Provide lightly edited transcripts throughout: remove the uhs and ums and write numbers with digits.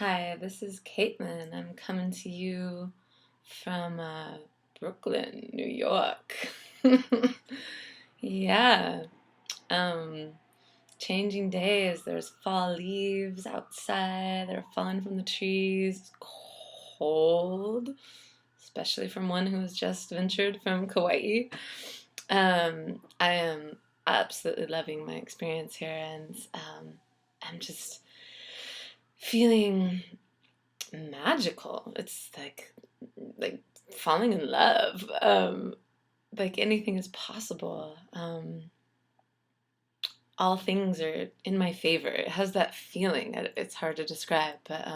Hi, this is Caitlin. I'm coming to you from Brooklyn, New York. Yeah, um, changing days. There's fall leaves outside. They're falling from the trees. It's cold, especially from one who has just ventured from Kauai. I am absolutely loving my experience here, and I'm just feeling magical. It's like falling in love. Like anything is possible. All things are in my favor. It has that feeling. It's hard to describe, but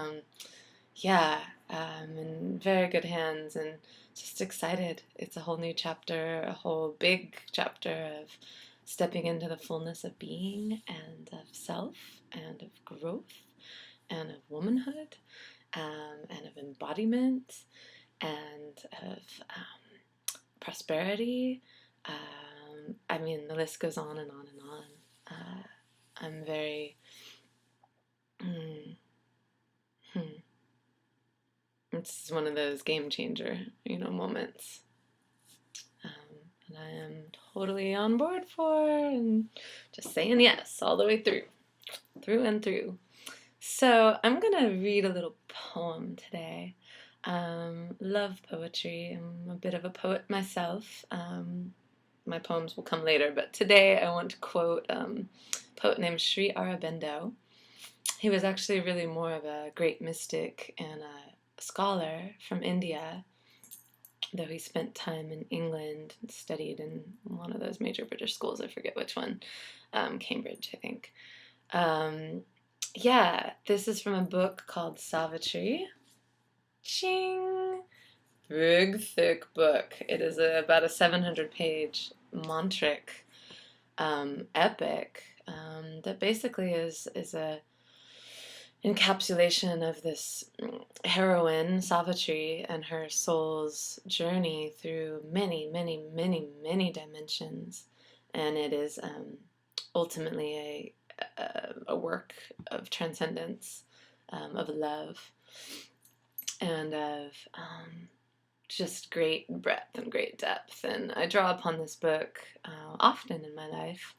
yeah, I'm in very good hands and just excited. It's a whole new chapter, a whole big chapter of stepping into the fullness of being and of self and of growth and of womanhood and of embodiment and of prosperity. I mean, the list goes on and on and on. I'm very, mm, hmm, it's one of those game changer, moments. And I am totally on board for and just saying yes all the way through and through. So I'm gonna read a little poem today. Love poetry. I'm a bit of a poet myself. My poems will come later, but today I want to quote a poet named Sri Aurobindo. He was actually really more of a great mystic and a scholar from India, though he spent time in England and studied in one of those major British schools. I forget which one, Cambridge, I think. Um, yeah, this is from a book called Savitri. Ching! Big, thick book. It is about a 700-page mantric epic that basically is a encapsulation of this heroine, Savitri, and her soul's journey through many, many, many, many dimensions. And it is ultimately a work of transcendence, of love, and of just great breadth and great depth. And I draw upon this book often in my life.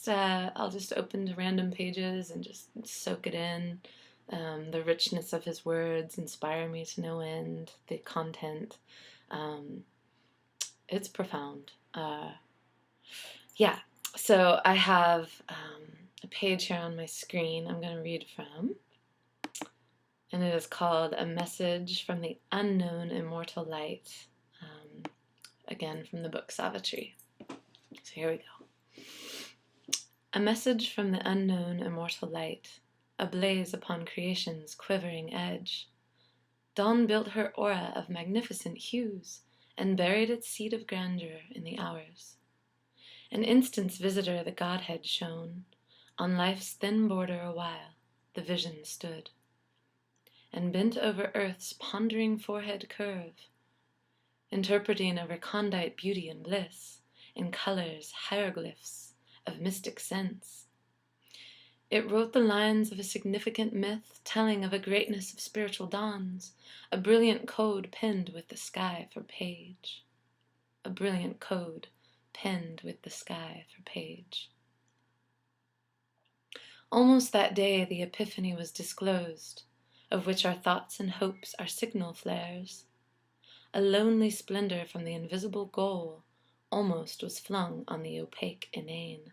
I'll just open to random pages and just soak it in. The richness of his words inspire me to no end. The content, it's profound. Yeah, so I have a page here on my screen I'm going to read from, and it is called A Message from the Unknown Immortal Light, again from the book Savitri. So here we go. A message from the unknown immortal light, ablaze upon creation's quivering edge. Dawn built her aura of magnificent hues, and buried its seed of grandeur in the hours. An instant's visitor the Godhead shone, on life's thin border awhile, the vision stood. And bent over earth's pondering forehead curve, interpreting a recondite beauty and bliss, in colors, hieroglyphs, of mystic sense. It wrote the lines of a significant myth, telling of a greatness of spiritual dawns, a brilliant code penned with the sky for page. A brilliant code penned with the sky for page. Almost that day the epiphany was disclosed, of which our thoughts and hopes are signal flares. A lonely splendor from the invisible goal almost was flung on the opaque inane.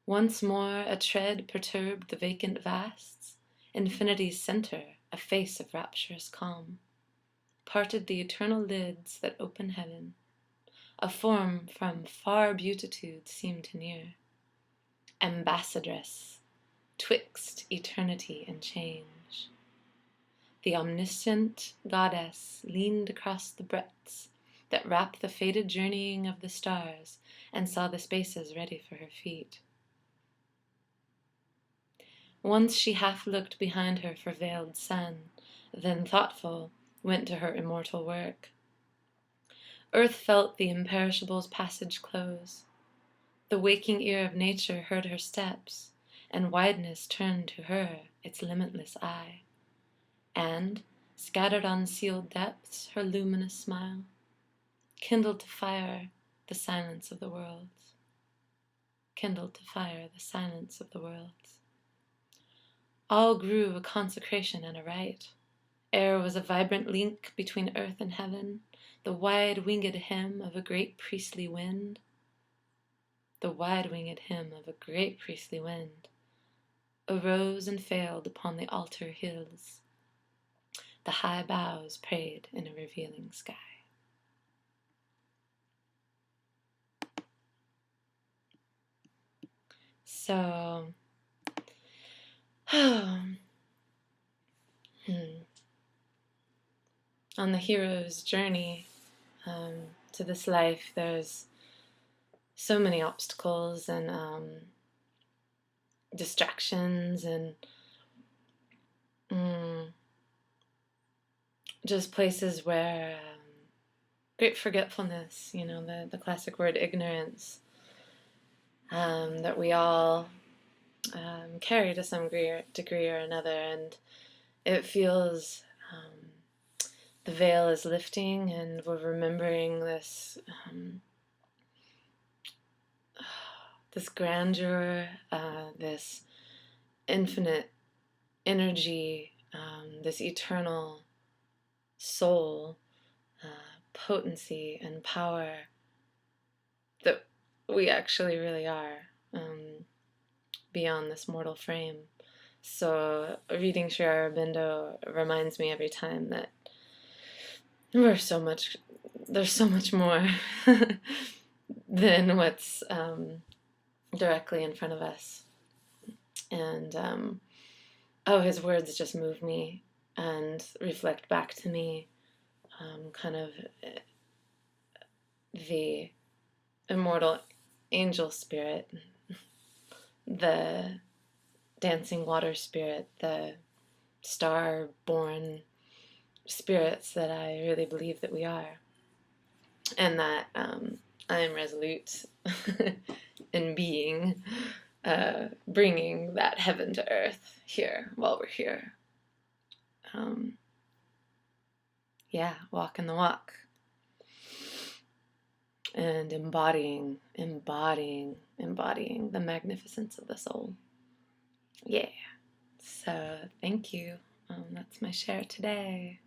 Once more a tread perturbed the vacant vasts, infinity's center, a face of rapturous calm, parted the eternal lids that open heaven. A form from far beatitude seemed to near, ambassadress, twixt eternity and change. The omniscient goddess leaned across the breadths that wrap the fated journeying of the stars, and saw the spaces ready for her feet. Once she half looked behind her for veiled sun, then, thoughtful, went to her immortal work. Earth felt the imperishable's passage close. The waking ear of nature heard her steps, and wideness turned to her its limitless eye, and, scattered on sealed depths, her luminous smile kindled to fire the silence of the worlds, kindled to fire the silence of the worlds. All grew a consecration and a rite. Air was a vibrant link between earth and heaven, the wide-winged hymn of a great priestly wind, the wide-winged hymn of a great priestly wind, arose and failed upon the altar hills. The high boughs prayed in a revealing sky. So, on the hero's journey to this life, there's so many obstacles and distractions and just places where great forgetfulness, you know, the classic word ignorance, that we all carry to some degree or another, and it feels the veil is lifting, and we're remembering this this grandeur, this infinite energy, this eternal soul, potency and power that we actually really are, beyond this mortal frame. So reading Sri Aurobindo reminds me every time that there's so much more than what's directly in front of us. And his words just move me and reflect back to me kind of the immortal angel spirit, the dancing water spirit, the star-born spirits that I really believe that we are, and that I am resolute in being, bringing that heaven to earth here while we're here. Yeah, walking the walk and embodying the magnificence of the soul. Yeah. So thank you. That's my share today.